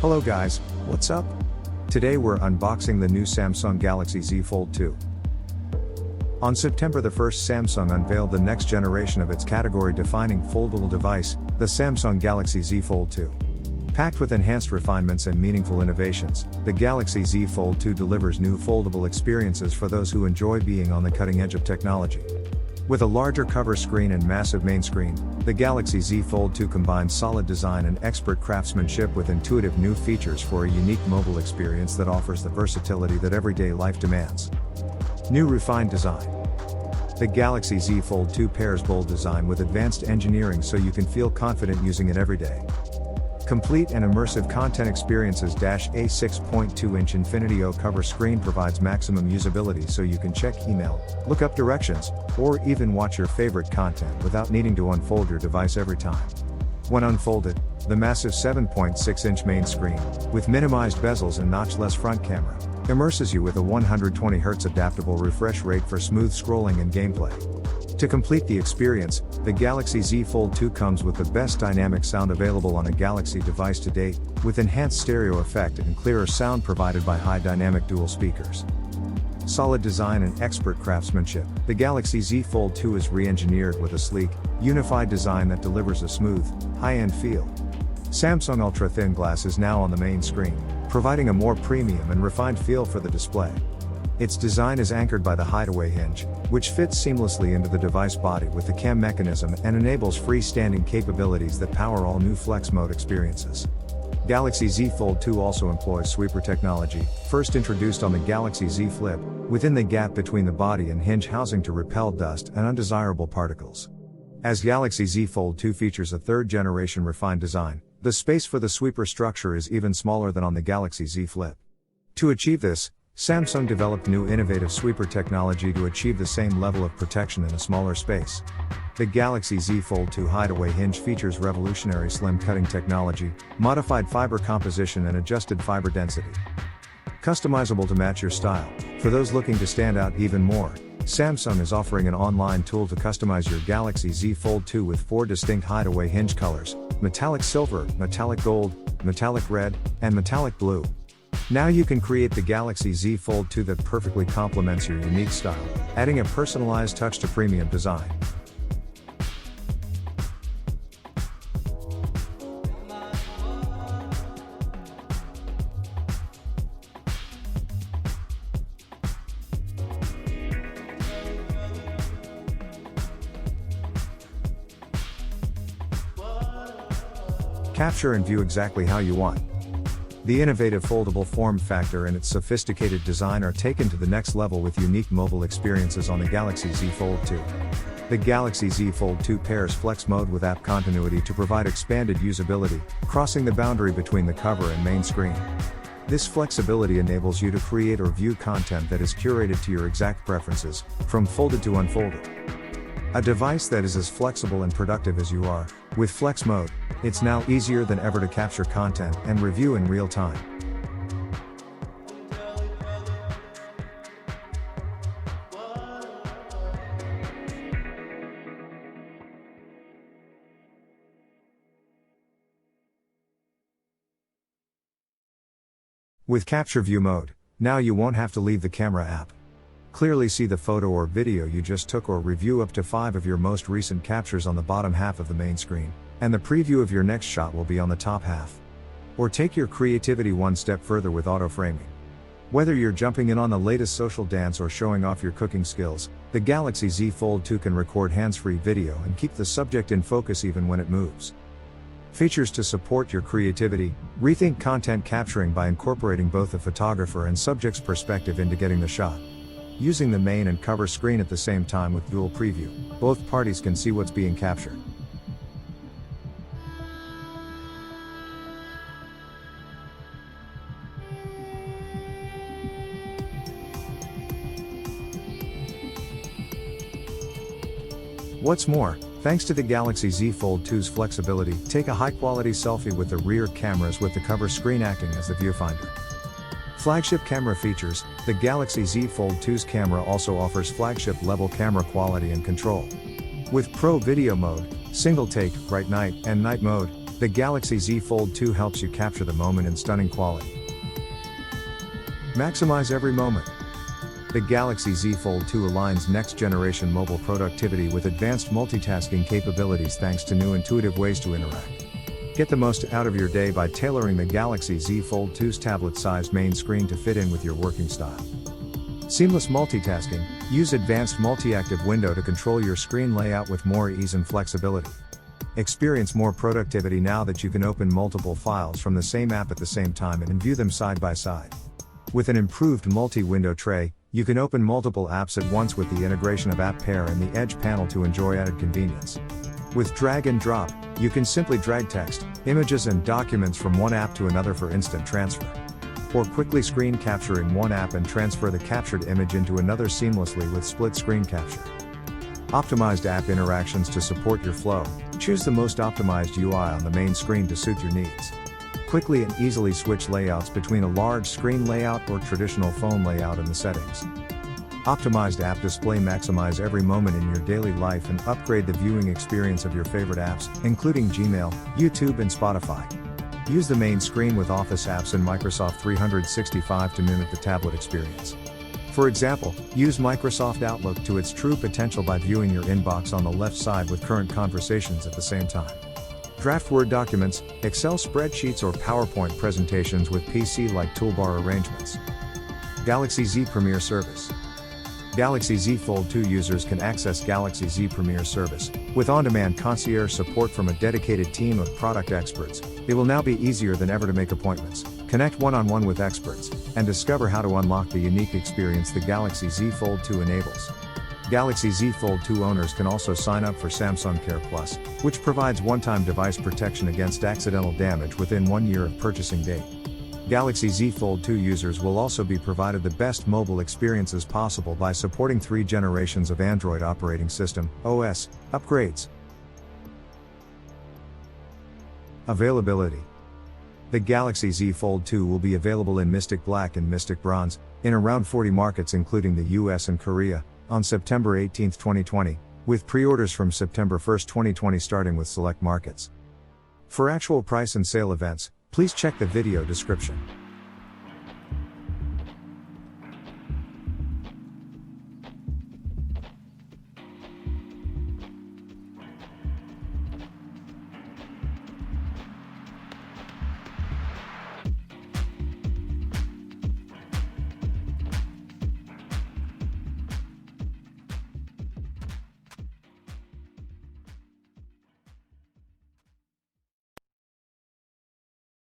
Hello guys, what's up? Today we're unboxing the new Samsung Galaxy Z Fold 2. On September the 1st, Samsung unveiled the next generation of its category-defining foldable device, the Samsung Galaxy Z Fold 2. Packed with enhanced refinements and meaningful innovations, the Galaxy Z Fold 2 delivers new foldable experiences for those who enjoy being on the cutting edge of technology. With a larger cover screen and massive main screen, the Galaxy Z Fold 2 combines solid design and expert craftsmanship with intuitive new features for a unique mobile experience that offers the versatility that everyday life demands. New refined design. The Galaxy Z Fold 2 pairs bold design with advanced engineering so you can feel confident using it every day. Complete and immersive content experiences. A 6.2-inch Infinity O cover screen provides maximum usability so you can check email, look up directions, or even watch your favorite content without needing to unfold your device every time. When unfolded, the massive 7.6-inch main screen, with minimized bezels and notchless front camera, immerses you with a 120Hz adaptable refresh rate for smooth scrolling and gameplay. To complete the experience, the Galaxy Z Fold 2 comes with the best dynamic sound available on a Galaxy device to date, with enhanced stereo effect and clearer sound provided by high dynamic dual speakers. Solid design and expert craftsmanship. The Galaxy Z Fold 2 is re-engineered with a sleek, unified design that delivers a smooth, high-end feel. Samsung Ultra Thin Glass is now on the main screen, providing a more premium and refined feel for the display. Its design is anchored by the hideaway hinge, which fits seamlessly into the device body with the cam mechanism and enables freestanding capabilities that power all new Flex Mode experiences. Galaxy Z Fold 2 also employs sweeper technology, first introduced on the Galaxy Z Flip, within the gap between the body and hinge housing to repel dust and undesirable particles. As Galaxy Z Fold 2 features a third-generation refined design, the space for the sweeper structure is even smaller than on the Galaxy Z Flip. To achieve this, Samsung developed new innovative sweeper technology to achieve the same level of protection in a smaller space. The Galaxy Z Fold 2 hideaway hinge features revolutionary slim cutting technology, modified fiber composition and adjusted fiber density. Customizable to match your style. For those looking to stand out even more, Samsung is offering an online tool to customize your Galaxy Z Fold 2 with 4 distinct hideaway hinge colors: metallic silver, metallic gold, metallic red, and metallic blue. Now you can create the Galaxy Z Fold 2 that perfectly complements your unique style, adding a personalized touch to premium design. Capture and view exactly how you want. The innovative foldable form factor and its sophisticated design are taken to the next level with unique mobile experiences on the Galaxy Z Fold 2. The Galaxy Z Fold 2 pairs Flex Mode with app continuity to provide expanded usability, crossing the boundary between the cover and main screen. This flexibility enables you to create or view content that is curated to your exact preferences, from folded to unfolded. A device that is as flexible and productive as you are. With Flex Mode, it's now easier than ever to capture content and review in real time. With Capture View Mode, now you won't have to leave the camera app. Clearly see the photo or video you just took or review up to 5 of your most recent captures on the bottom half of the main screen, and the preview of your next shot will be on the top half. Or take your creativity one step further with auto framing. Whether you're jumping in on the latest social dance or showing off your cooking skills, the Galaxy Z Fold 2 can record hands-free video and keep the subject in focus even when it moves. Features to support your creativity. Rethink content capturing by incorporating both the photographer and subject's perspective into getting the shot. Using the main and cover screen at the same time with dual preview, both parties can see what's being captured. What's more, thanks to the Galaxy Z Fold 2's flexibility, take a high-quality selfie with the rear cameras with the cover screen acting as the viewfinder. Flagship camera features. The Galaxy Z Fold 2's camera also offers flagship-level camera quality and control. With Pro Video Mode, Single Take, Bright Night, and Night Mode, The Galaxy Z Fold 2 helps you capture the moment in stunning quality. Maximize every moment. The Galaxy Z Fold 2 aligns next-generation mobile productivity with advanced multitasking capabilities thanks to new intuitive ways to interact. Get the most out of your day by tailoring the Galaxy Z Fold 2's tablet-sized main screen to fit in with your working style. Seamless multitasking. Use advanced multi-active window to control your screen layout with more ease and flexibility. Experience more productivity now that you can open multiple files from the same app at the same time and view them side by side. With an improved multi-window tray, you can open multiple apps at once with the integration of App Pair and the Edge panel to enjoy added convenience. With drag and drop, you can simply drag text, images and documents from one app to another for instant transfer. Or quickly screen capture in one app and transfer the captured image into another seamlessly with split screen capture. Optimized app interactions to support your flow. Choose the most optimized UI on the main screen to suit your needs. Quickly and easily switch layouts between a large screen layout or traditional phone layout in the settings. Optimized app display. Maximize every moment in your daily life and upgrade the viewing experience of your favorite apps, including Gmail, YouTube and Spotify. Use the main screen with Office apps and Microsoft 365 to mimic the tablet experience. For example, use Microsoft Outlook to its true potential by viewing your inbox on the left side with current conversations at the same time. Draft Word documents, Excel spreadsheets or PowerPoint presentations with PC-like toolbar arrangements. Galaxy Z Premier Service. Galaxy Z Fold 2 users can access Galaxy Z Premier Service, with on-demand concierge support from a dedicated team of product experts. It will now be easier than ever to make appointments, connect one-on-one with experts, and discover how to unlock the unique experience the Galaxy Z Fold 2 enables. Galaxy Z Fold 2 owners can also sign up for Samsung Care Plus, which provides one-time device protection against accidental damage within 1 year of purchasing date. Galaxy Z Fold 2 users will also be provided the best mobile experiences possible by supporting 3 generations of Android operating system (OS) upgrades. Availability. The Galaxy Z Fold 2 will be available in Mystic Black and Mystic Bronze, in around 40 markets including the US and Korea, on September 18, 2020, with pre-orders from September 1, 2020 starting with select markets. For actual price and sale events, please check the video description.